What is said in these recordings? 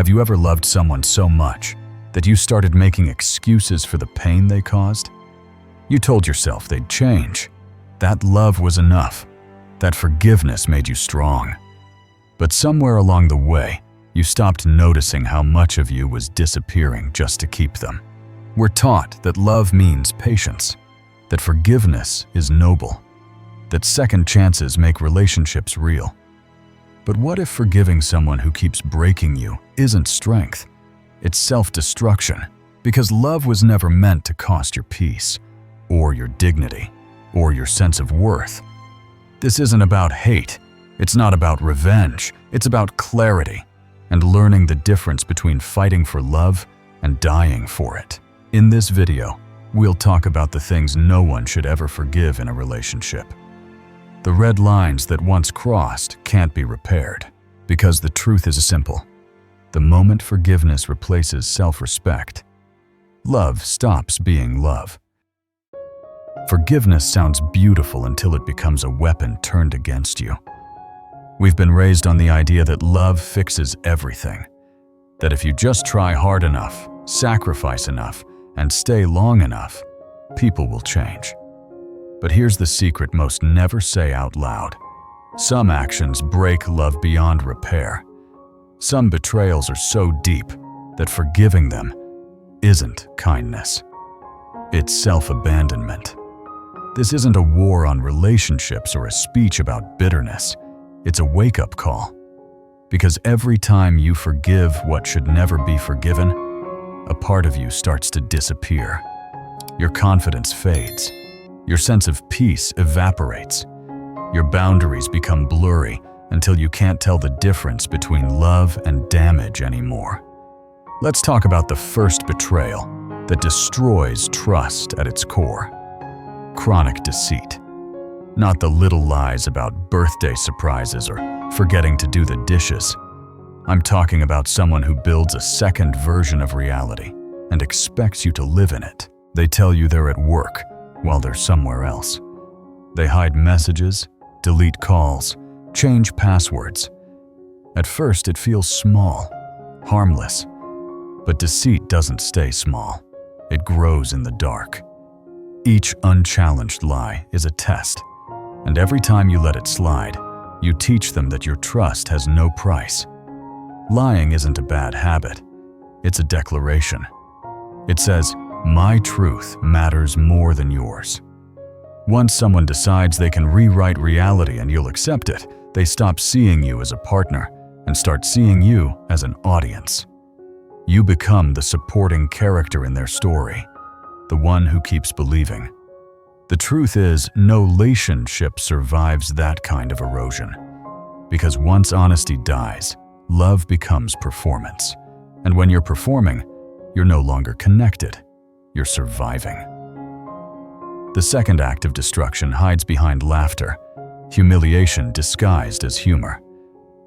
Have you ever loved someone so much that you started making excuses for the pain they caused? You told yourself they'd change. That love was enough. That forgiveness made you strong. But somewhere along the way, you stopped noticing how much of you was disappearing just to keep them. We're taught that love means patience, that forgiveness is noble, that second chances make relationships real. But what if forgiving someone who keeps breaking you isn't strength? It's self-destruction, because love was never meant to cost your peace, or your dignity, or your sense of worth. This isn't about hate. It's not about revenge. It's about clarity and learning the difference between fighting for love and dying for it. In this video, we'll talk about the things no one should ever forgive in a relationship. The red lines that once crossed can't be repaired, because the truth is simple. The moment forgiveness replaces self-respect, love stops being love. Forgiveness sounds beautiful until it becomes a weapon turned against you. We've been raised on the idea that love fixes everything, that if you just try hard enough, sacrifice enough, and stay long enough, people will change. But here's the secret most never say out loud. Some actions break love beyond repair. Some betrayals are so deep that forgiving them isn't kindness. It's self-abandonment. This isn't a war on relationships or a speech about bitterness. It's a wake-up call. Because every time you forgive what should never be forgiven, a part of you starts to disappear. Your confidence fades. Your sense of peace evaporates. Your boundaries become blurry until you can't tell the difference between love and damage anymore. Let's talk about the first betrayal that destroys trust at its core. Chronic deceit. Not the little lies about birthday surprises or forgetting to do the dishes. I'm talking about someone who builds a second version of reality and expects you to live in it. They tell you they're at work while they're somewhere else. They hide messages, delete calls, change passwords. At first, it feels small, harmless. But deceit doesn't stay small. It grows in the dark. Each unchallenged lie is a test, and every time you let it slide, you teach them that your trust has no price. Lying isn't a bad habit. It's a declaration. It says, "My truth matters more than yours." Once someone decides they can rewrite reality and you'll accept it, they stop seeing you as a partner and start seeing you as an audience. You become the supporting character in their story, the one who keeps believing. The truth is, no relationship survives that kind of erosion. Because once honesty dies, love becomes performance. And when you're performing, you're no longer connected. You're surviving. The second act of destruction hides behind laughter, humiliation disguised as humor.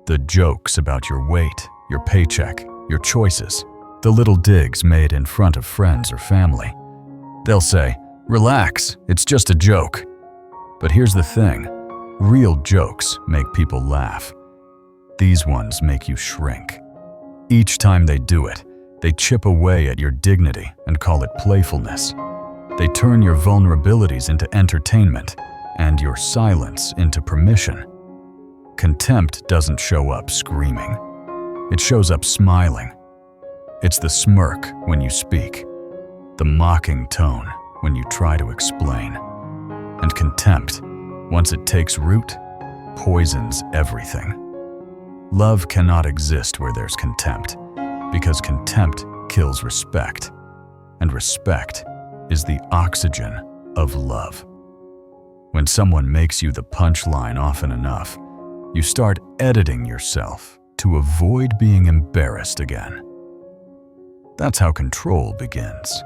The jokes about your weight, your paycheck, your choices, the little digs made in front of friends or family. They'll say, "Relax, it's just a joke." But here's the thing, real jokes make people laugh. These ones make you shrink. Each time they do it, they chip away at your dignity and call it playfulness. They turn your vulnerabilities into entertainment and your silence into permission. Contempt doesn't show up screaming. It shows up smiling. It's the smirk when you speak, the mocking tone when you try to explain. And contempt, once it takes root, poisons everything. Love cannot exist where there's contempt, because contempt kills respect, and respect is the oxygen of love. When someone makes you the punchline often enough, you start editing yourself to avoid being embarrassed again. That's how control begins,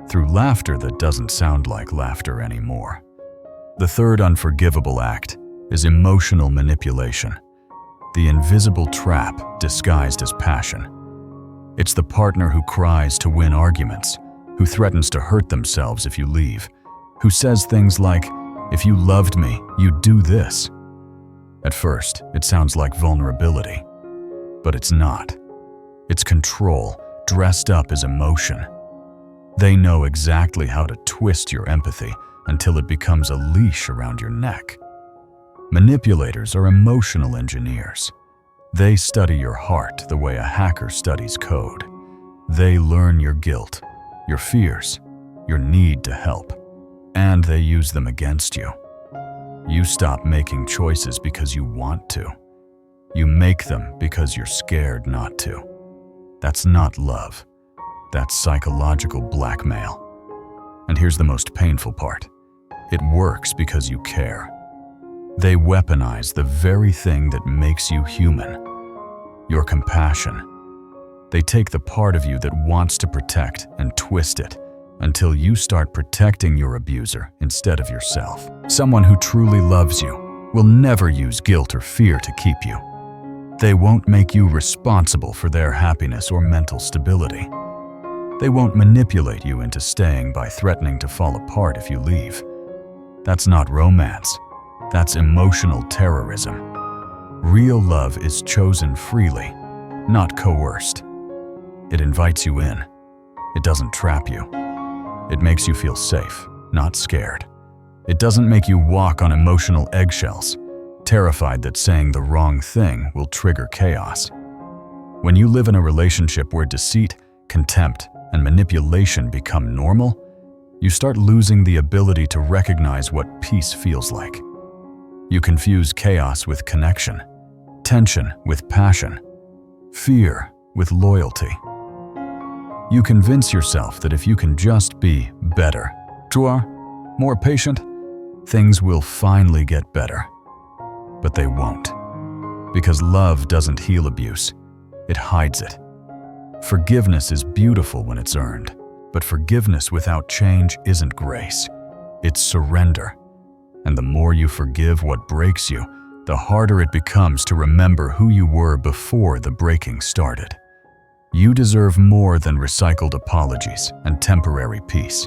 through laughter that doesn't sound like laughter anymore. The third unforgivable act is emotional manipulation, the invisible trap disguised as passion. It's the partner who cries to win arguments, who threatens to hurt themselves if you leave, who says things like, "If you loved me, you'd do this." At first, it sounds like vulnerability, but it's not. It's control dressed up as emotion. They know exactly how to twist your empathy until it becomes a leash around your neck. Manipulators are emotional engineers. They study your heart the way a hacker studies code. They learn your guilt, your fears, your need to help, and they use them against you. You stop making choices because you want to. You make them because you're scared not to. That's not love. That's psychological blackmail. And here's the most painful part. It works because you care. They weaponize the very thing that makes you human, your compassion. They take the part of you that wants to protect and twist it until you start protecting your abuser instead of yourself. Someone who truly loves you will never use guilt or fear to keep you. They won't make you responsible for their happiness or mental stability. They won't manipulate you into staying by threatening to fall apart if you leave. That's not romance. That's emotional terrorism. Real love is chosen freely, not coerced. It invites you in. It doesn't trap you. It makes you feel safe, not scared. It doesn't make you walk on emotional eggshells, terrified that saying the wrong thing will trigger chaos. When you live in a relationship where deceit, contempt, and manipulation become normal, you start losing the ability to recognize what peace feels like. You confuse chaos with connection, tension with passion, fear with loyalty. You convince yourself that if you can just be better, more patient, things will finally get better. But they won't. Because love doesn't heal abuse, it hides it. Forgiveness is beautiful when it's earned, but forgiveness without change isn't grace. It's surrender. And the more you forgive what breaks you, the harder it becomes to remember who you were before the breaking started. You deserve more than recycled apologies and temporary peace.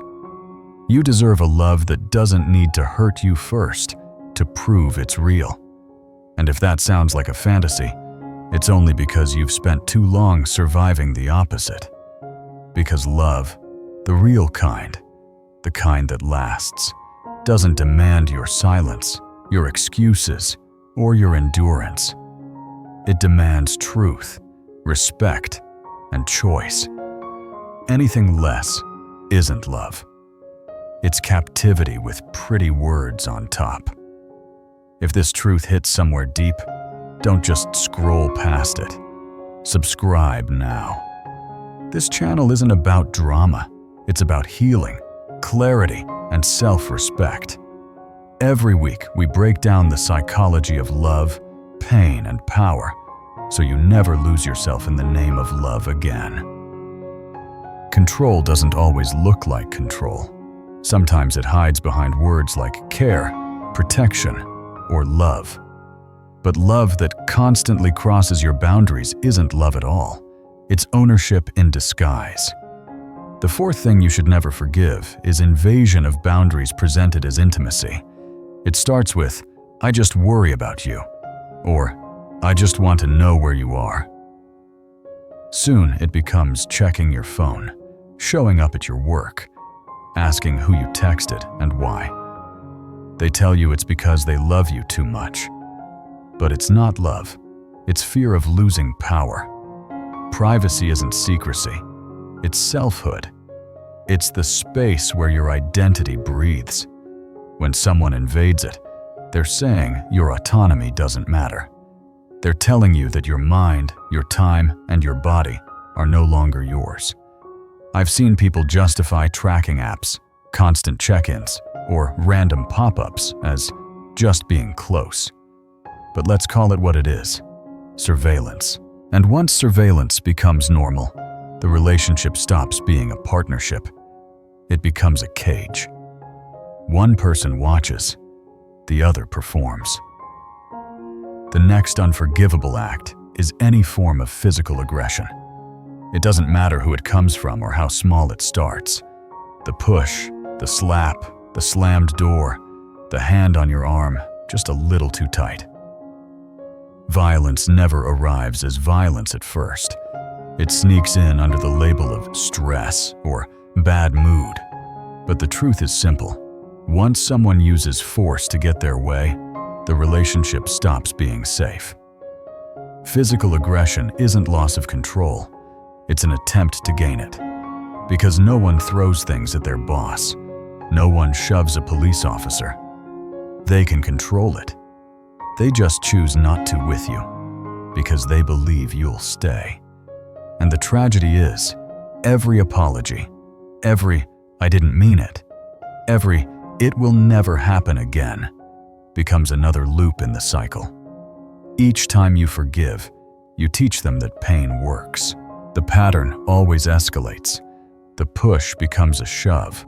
You deserve a love that doesn't need to hurt you first to prove it's real. And if that sounds like a fantasy, it's only because you've spent too long surviving the opposite. Because love, the real kind, the kind that lasts, doesn't demand your silence, your excuses, or your endurance. It demands truth, respect, and choice. Anything less isn't love. It's captivity with pretty words on top. If this truth hits somewhere deep, don't just scroll past it. Subscribe now. This channel isn't about drama. It's about healing, clarity, and self-respect. Every week, we break down the psychology of love, pain, and power, so you never lose yourself in the name of love again. Control doesn't always look like control. Sometimes it hides behind words like care, protection, or love. But love that constantly crosses your boundaries isn't love at all. It's ownership in disguise. The fourth thing you should never forgive is invasion of boundaries presented as intimacy. It starts with, "I just worry about you," or "I just want to know where you are." Soon it becomes checking your phone, showing up at your work, asking who you texted and why. They tell you it's because they love you too much. But it's not love. It's fear of losing power. Privacy isn't secrecy. It's selfhood. It's the space where your identity breathes. When someone invades it, they're saying your autonomy doesn't matter. They're telling you that your mind, your time, and your body are no longer yours. I've seen people justify tracking apps, constant check-ins, or random pop-ups as just being close. But let's call it what it is: surveillance. And once surveillance becomes normal, the relationship stops being a partnership. It becomes a cage. One person watches, the other performs. The next unforgivable act is any form of physical aggression. It doesn't matter who it comes from or how small it starts. The push, the slap, the slammed door, the hand on your arm, just a little too tight. Violence never arrives as violence at first. It sneaks in under the label of stress or bad mood. But the truth is simple. Once someone uses force to get their way, the relationship stops being safe. Physical aggression isn't loss of control. It's an attempt to gain it. Because no one throws things at their boss. No one shoves a police officer. They can control it. They just choose not to with you, because they believe you'll stay. And the tragedy is, every apology, every "I didn't mean it," every "it will never happen again," becomes another loop in the cycle. Each time you forgive, you teach them that pain works. The pattern always escalates. The push becomes a shove.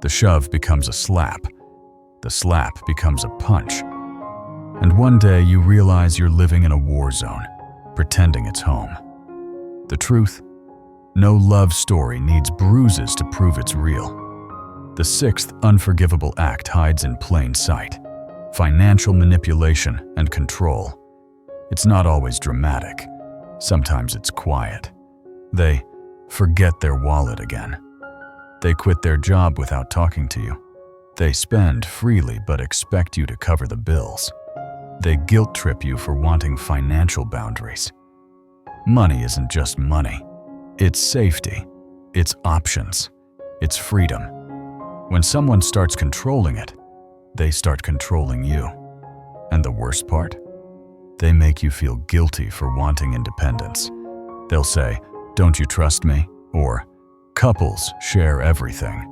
The shove becomes a slap. The slap becomes a punch. And one day you realize you're living in a war zone, pretending it's home. The truth? No love story needs bruises to prove it's real. The sixth unforgivable act hides in plain sight: financial manipulation and control. It's not always dramatic. Sometimes it's quiet. They forget their wallet again. They quit their job without talking to you. They spend freely but expect you to cover the bills. They guilt trip you for wanting financial boundaries. Money isn't just money. It's safety. It's options. It's freedom. When someone starts controlling it, they start controlling you. And the worst part? They make you feel guilty for wanting independence. They'll say, "Don't you trust me?" Or, "Couples share everything."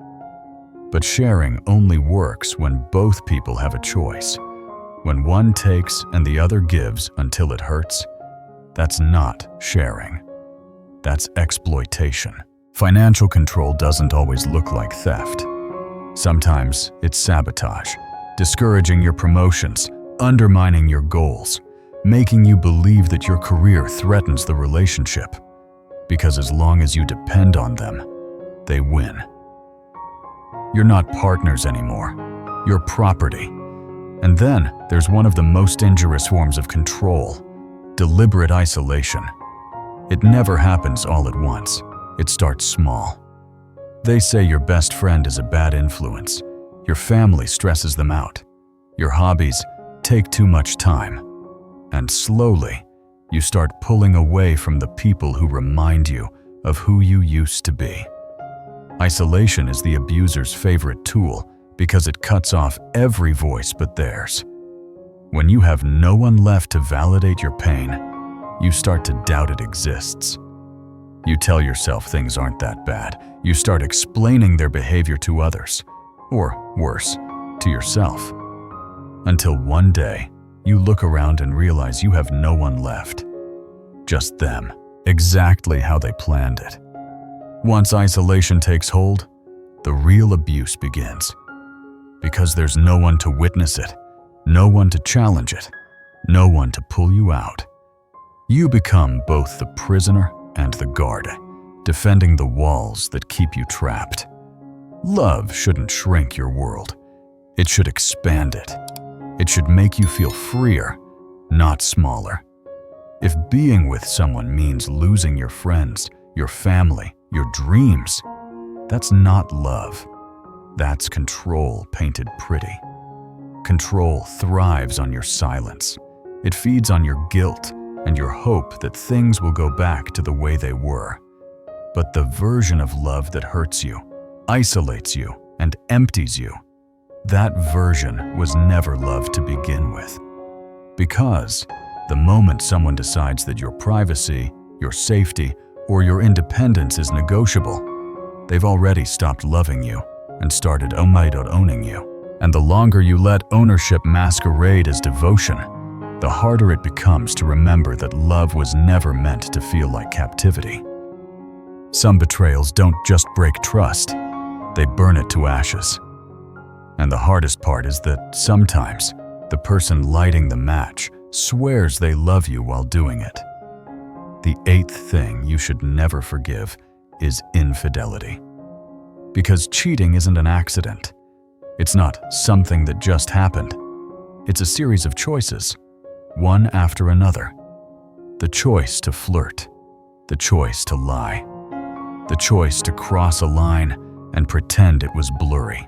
But sharing only works when both people have a choice. When one takes and the other gives until it hurts, that's not sharing. That's exploitation. Financial control doesn't always look like theft. Sometimes it's sabotage, discouraging your promotions, undermining your goals, making you believe that your career threatens the relationship. Because as long as you depend on them, they win. You're not partners anymore. You're property. And then there's one of the most dangerous forms of control: deliberate isolation. It never happens all at once. It starts small. They say your best friend is a bad influence. Your family stresses them out. Your hobbies take too much time. And slowly, you start pulling away from the people who remind you of who you used to be. Isolation is the abuser's favorite tool because it cuts off every voice but theirs. When you have no one left to validate your pain, you start to doubt it exists. You tell yourself things aren't that bad. You start explaining their behavior to others, or worse, to yourself. Until one day, you look around and realize you have no one left. Just them, exactly how they planned it. Once isolation takes hold, the real abuse begins. Because there's no one to witness it, no one to challenge it, no one to pull you out. You become both the prisoner and the guard, defending the walls that keep you trapped. Love shouldn't shrink your world. It should expand it. It should make you feel freer, not smaller. If being with someone means losing your friends, your family, your dreams, that's not love. That's control painted pretty. Control thrives on your silence. It feeds on your guilt and your hope that things will go back to the way they were. But the version of love that hurts you, isolates you, and empties you, that version was never love to begin with. Because the moment someone decides that your privacy, your safety, or your independence is negotiable, they've already stopped loving you and started owning you. And the longer you let ownership masquerade as devotion, the harder it becomes to remember that love was never meant to feel like captivity. Some betrayals don't just break trust, they burn it to ashes. And the hardest part is that sometimes the person lighting the match swears they love you while doing it. The eighth thing you should never forgive is infidelity. Because cheating isn't an accident. It's not something that just happened. It's a series of choices, one after another. The choice to flirt, the choice to lie, the choice to cross a line and pretend it was blurry.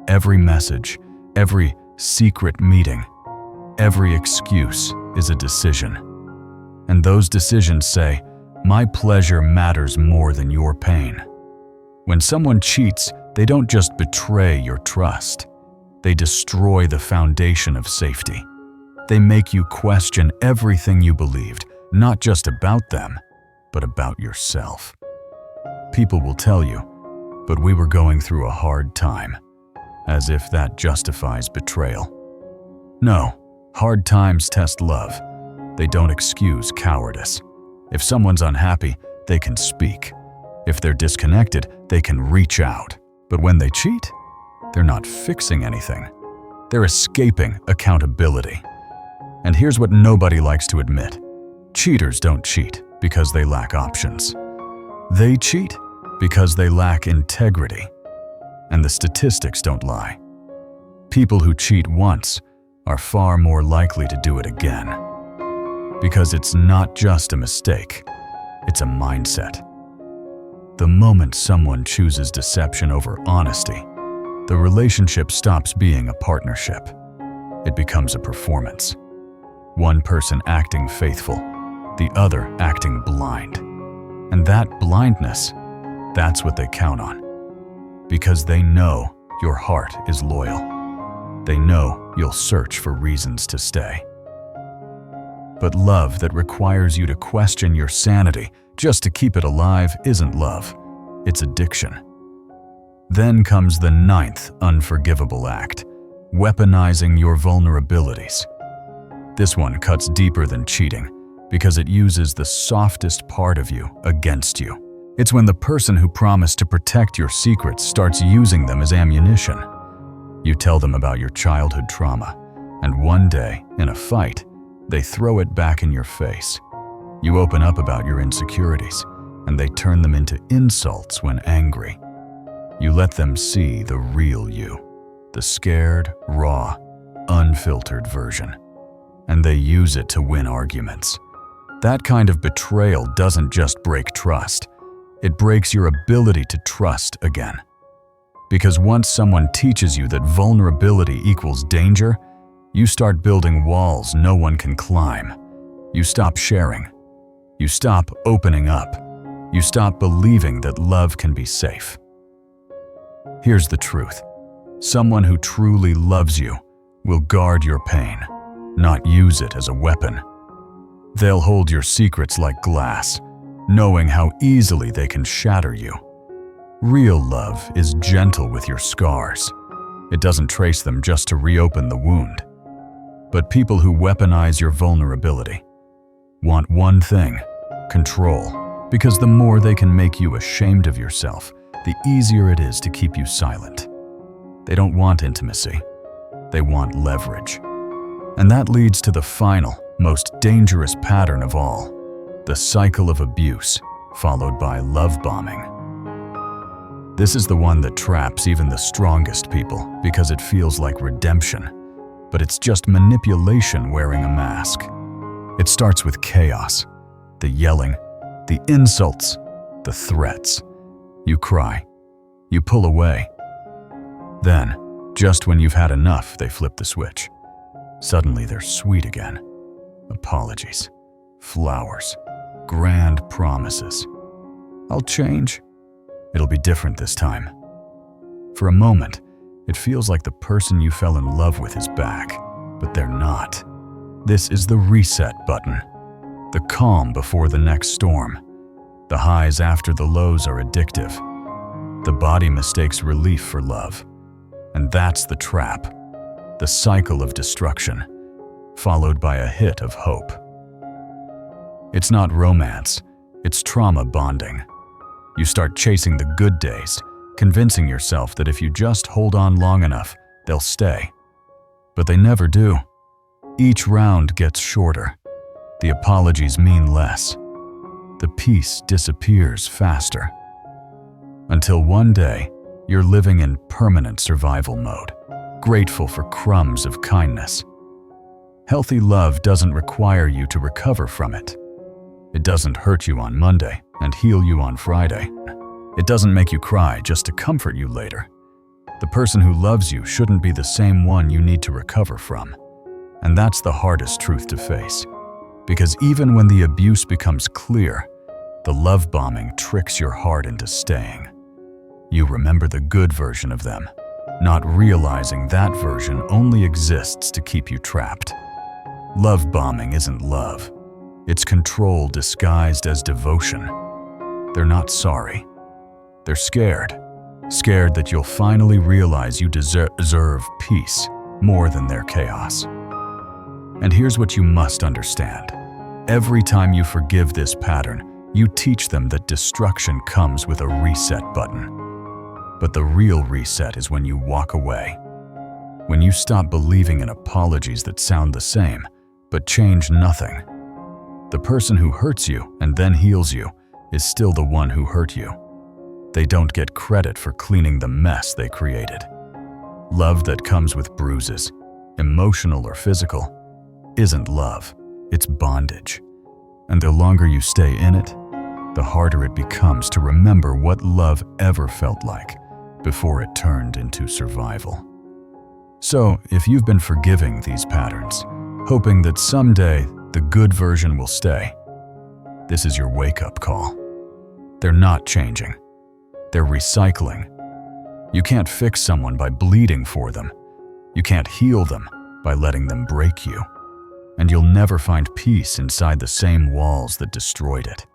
Every message, every secret meeting, every excuse is a decision. And those decisions say, my pleasure matters more than your pain. When someone cheats, they don't just betray your trust. They destroy the foundation of safety. They make you question everything you believed, not just about them, but about yourself. People will tell you, but we were going through a hard time, as if that justifies betrayal. No, hard times test love. They don't excuse cowardice. If someone's unhappy, they can speak. If they're disconnected, they can reach out. But when they cheat, they're not fixing anything. They're escaping accountability. And here's what nobody likes to admit. Cheaters don't cheat because they lack options. They cheat because they lack integrity. And the statistics don't lie. People who cheat once are far more likely to do it again. Because it's not just a mistake, it's a mindset. The moment someone chooses deception over honesty, the relationship stops being a partnership. It becomes a performance. One person acting faithful, the other acting blind. And that blindness, that's what they count on. Because they know your heart is loyal. They know you'll search for reasons to stay. But love that requires you to question your sanity just to keep it alive isn't love. It's addiction. Then comes the 9th unforgivable act, weaponizing your vulnerabilities. This one cuts deeper than cheating because it uses the softest part of you against you. It's when the person who promised to protect your secrets starts using them as ammunition. You tell them about your childhood trauma, and one day, in a fight, they throw it back in your face. You open up about your insecurities, and they turn them into insults when angry. You let them see the real you, the scared, raw, unfiltered version. And they use it to win arguments. That kind of betrayal doesn't just break trust. It breaks your ability to trust again. Because once someone teaches you that vulnerability equals danger, you start building walls no one can climb. You stop sharing. You stop opening up. You stop believing that love can be safe. Here's the truth. Someone who truly loves you will guard your pain, not use it as a weapon. They'll hold your secrets like glass, knowing how easily they can shatter you. Real love is gentle with your scars. It doesn't trace them just to reopen the wound. But people who weaponize your vulnerability want one thing: control. Because the more they can make you ashamed of yourself, the easier it is to keep you silent. They don't want intimacy. They want leverage. And that leads to the final, most dangerous pattern of all, the cycle of abuse, followed by love bombing. This is the one that traps even the strongest people because it feels like redemption, but it's just manipulation wearing a mask. It starts with chaos, the yelling, the insults, the threats. You cry. You pull away. Then, just when you've had enough, they flip the switch. Suddenly they're sweet again. Apologies, flowers, grand promises. I'll change. It'll be different this time. For a moment, it feels like the person you fell in love with is back, but they're not. This is the reset button. The calm before the next storm. The highs after the lows are addictive. The body mistakes relief for love. And that's the trap. The cycle of destruction, followed by a hit of hope. It's not romance, it's trauma bonding. You start chasing the good days, convincing yourself that if you just hold on long enough, they'll stay. But they never do. Each round gets shorter. The apologies mean less. The peace disappears faster. Until one day, you're living in permanent survival mode, grateful for crumbs of kindness. Healthy love doesn't require you to recover from it. It doesn't hurt you on Monday and heal you on Friday. It doesn't make you cry just to comfort you later. The person who loves you shouldn't be the same one you need to recover from. And that's the hardest truth to face. Because even when the abuse becomes clear, the love bombing tricks your heart into staying. You remember the good version of them, not realizing that version only exists to keep you trapped. Love bombing isn't love. It's control disguised as devotion. They're not sorry. They're scared. Scared that you'll finally realize you deserve peace more than their chaos. And here's what you must understand. Every time you forgive this pattern, you teach them that destruction comes with a reset button. But the real reset is when you walk away. When you stop believing in apologies that sound the same, but change nothing. The person who hurts you and then heals you is still the one who hurt you. They don't get credit for cleaning the mess they created. Love that comes with bruises, emotional or physical, isn't love, it's bondage. And the longer you stay in it, the harder it becomes to remember what love ever felt like before it turned into survival. So, if you've been forgiving these patterns, hoping that someday the good version will stay, this is your wake-up call. They're not changing. They're recycling. You can't fix someone by bleeding for them. You can't heal them by letting them break you. And you'll never find peace inside the same walls that destroyed it.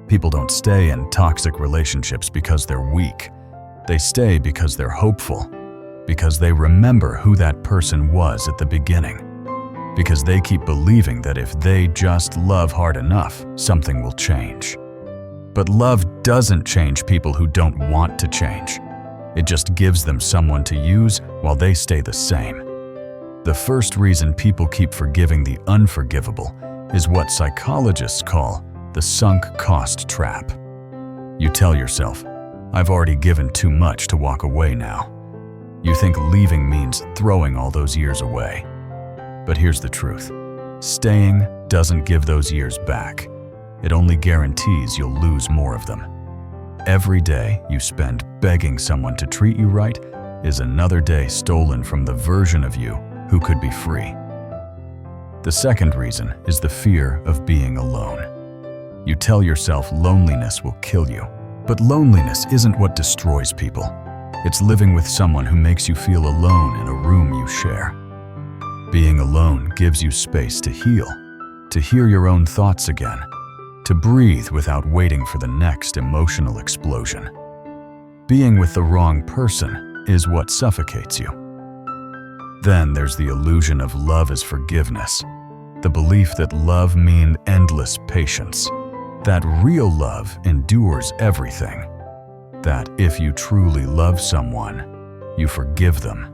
People don't stay in toxic relationships because they're weak. They stay because they're hopeful, because they remember who that person was at the beginning, because they keep believing that if they just love hard enough, something will change. But love doesn't change people who don't want to change. It just gives them someone to use while they stay the same. The first reason people keep forgiving the unforgivable is what psychologists call the sunk cost trap. You tell yourself, I've already given too much to walk away now. You think leaving means throwing all those years away. But here's the truth. Staying doesn't give those years back. It only guarantees you'll lose more of them. Every day you spend begging someone to treat you right is another day stolen from the version of you who could be free. The second reason is the fear of being alone. You tell yourself loneliness will kill you, but loneliness isn't what destroys people. It's living with someone who makes you feel alone in a room you share. Being alone gives you space to heal, to hear your own thoughts again, to breathe without waiting for the next emotional explosion. Being with the wrong person is what suffocates you. Then there's the illusion of love as forgiveness, the belief that love means endless patience, that real love endures everything, that if you truly love someone, you forgive them.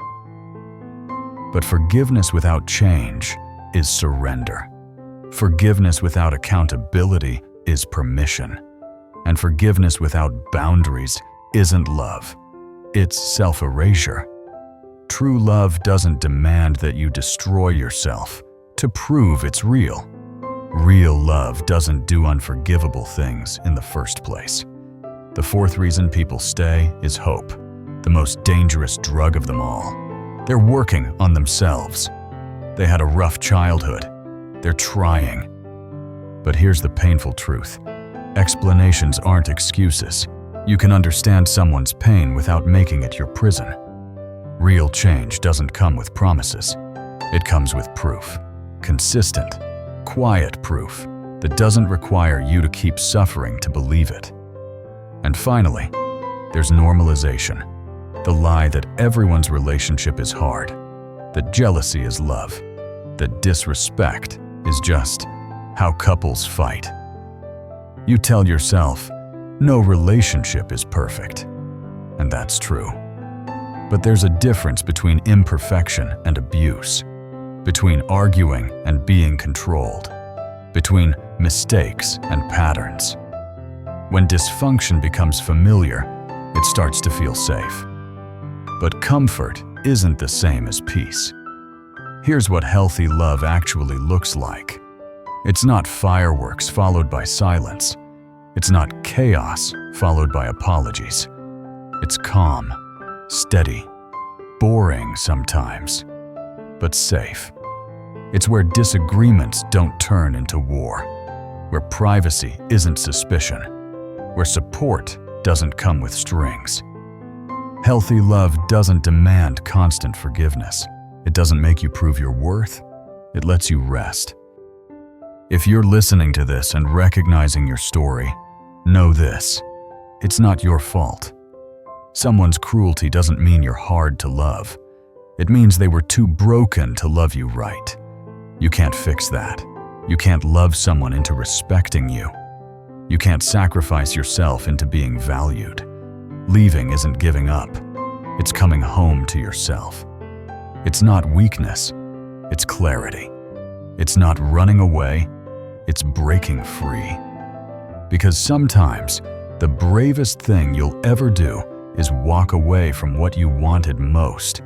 But forgiveness without change is surrender. Forgiveness without accountability is permission. And forgiveness without boundaries isn't love. It's self-erasure. True love doesn't demand that you destroy yourself to prove it's real. Real love doesn't do unforgivable things in the first place. The fourth reason people stay is hope, the most dangerous drug of them all. They're working on themselves. They had a rough childhood. They're trying. But here's the painful truth. Explanations aren't excuses. You can understand someone's pain without making it your prison. Real change doesn't come with promises. It comes with proof. Consistent, quiet proof that doesn't require you to keep suffering to believe it. And finally, there's normalization. The lie that everyone's relationship is hard, that jealousy is love, that disrespect is just how couples fight. You tell yourself, no relationship is perfect, and that's true. But there's a difference between imperfection and abuse, between arguing and being controlled, between mistakes and patterns. When dysfunction becomes familiar, it starts to feel safe. But comfort isn't the same as peace. Here's what healthy love actually looks like. It's not fireworks followed by silence. It's not chaos followed by apologies. It's calm, steady, boring sometimes, but safe. It's where disagreements don't turn into war, where privacy isn't suspicion, where support doesn't come with strings. Healthy love doesn't demand constant forgiveness. It doesn't make you prove your worth. It lets you rest. If you're listening to this and recognizing your story, know this: it's not your fault. Someone's cruelty doesn't mean you're hard to love. It means they were too broken to love you right. You can't fix that. You can't love someone into respecting you. You can't sacrifice yourself into being valued. Leaving isn't giving up. It's coming home to yourself. It's not weakness. It's clarity. It's not running away. It's breaking free. Because sometimes the bravest thing you'll ever do is walk away from what you wanted most,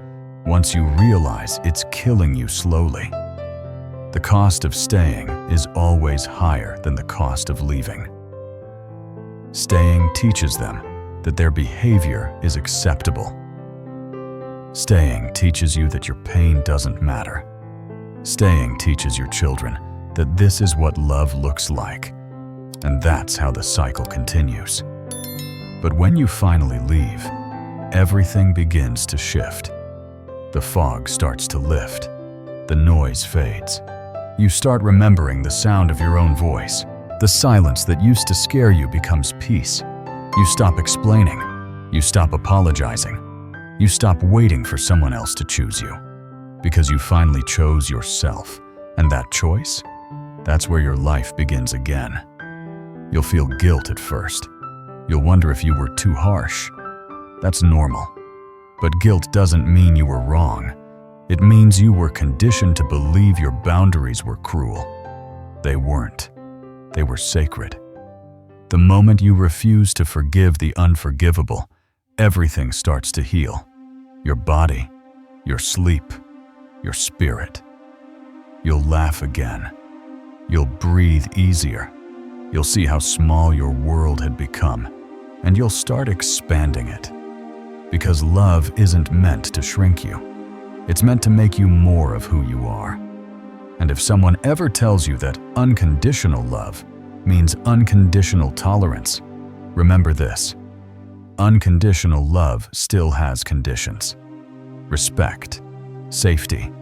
once you realize it's killing you slowly. The cost of staying is always higher than the cost of leaving. Staying teaches them that their behavior is acceptable. Staying teaches you that your pain doesn't matter. Staying teaches your children that this is what love looks like, and that's how the cycle continues. But when you finally leave, everything begins to shift. The fog starts to lift. The noise fades. You start remembering the sound of your own voice. The silence that used to scare you becomes peace. You stop explaining. You stop apologizing. You stop waiting for someone else to choose you. Because you finally chose yourself. And that choice? That's where your life begins again. You'll feel guilt at first. You'll wonder if you were too harsh. That's normal. But guilt doesn't mean you were wrong. It means you were conditioned to believe your boundaries were cruel. They weren't. They were sacred. The moment you refuse to forgive the unforgivable, everything starts to heal. Your body, your sleep, your spirit. You'll laugh again. You'll breathe easier. You'll see how small your world had become, and you'll start expanding it. Because love isn't meant to shrink you. It's meant to make you more of who you are. And if someone ever tells you that unconditional love means unconditional tolerance, remember this: unconditional love still has conditions. Respect, safety,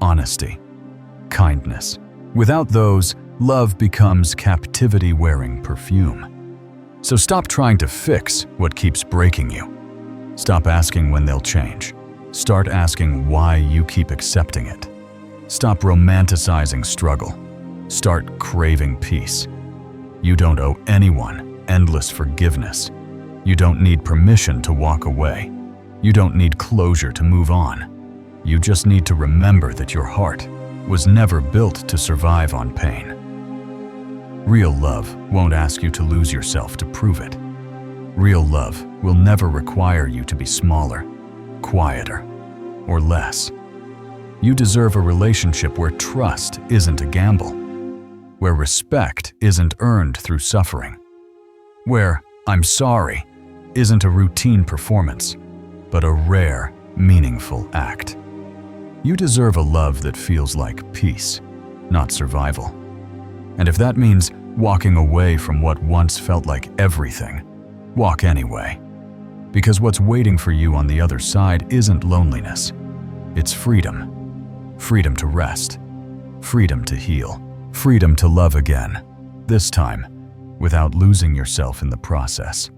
honesty, kindness. Without those, love becomes captivity wearing perfume. So stop trying to fix what keeps breaking you. Stop asking when they'll change. Start asking why you keep accepting it. Stop romanticizing struggle. Start craving peace. You don't owe anyone endless forgiveness. You don't need permission to walk away. You don't need closure to move on. You just need to remember that your heart was never built to survive on pain. Real love won't ask you to lose yourself to prove it. Real love will never require you to be smaller, quieter, or less. You deserve a relationship where trust isn't a gamble, where respect isn't earned through suffering, where "I'm sorry" isn't a routine performance, but a rare, meaningful act. You deserve a love that feels like peace, not survival. And if that means walking away from what once felt like everything, walk anyway. Because what's waiting for you on the other side isn't loneliness. It's freedom. Freedom to rest. Freedom to heal. Freedom to love again. This time, without losing yourself in the process.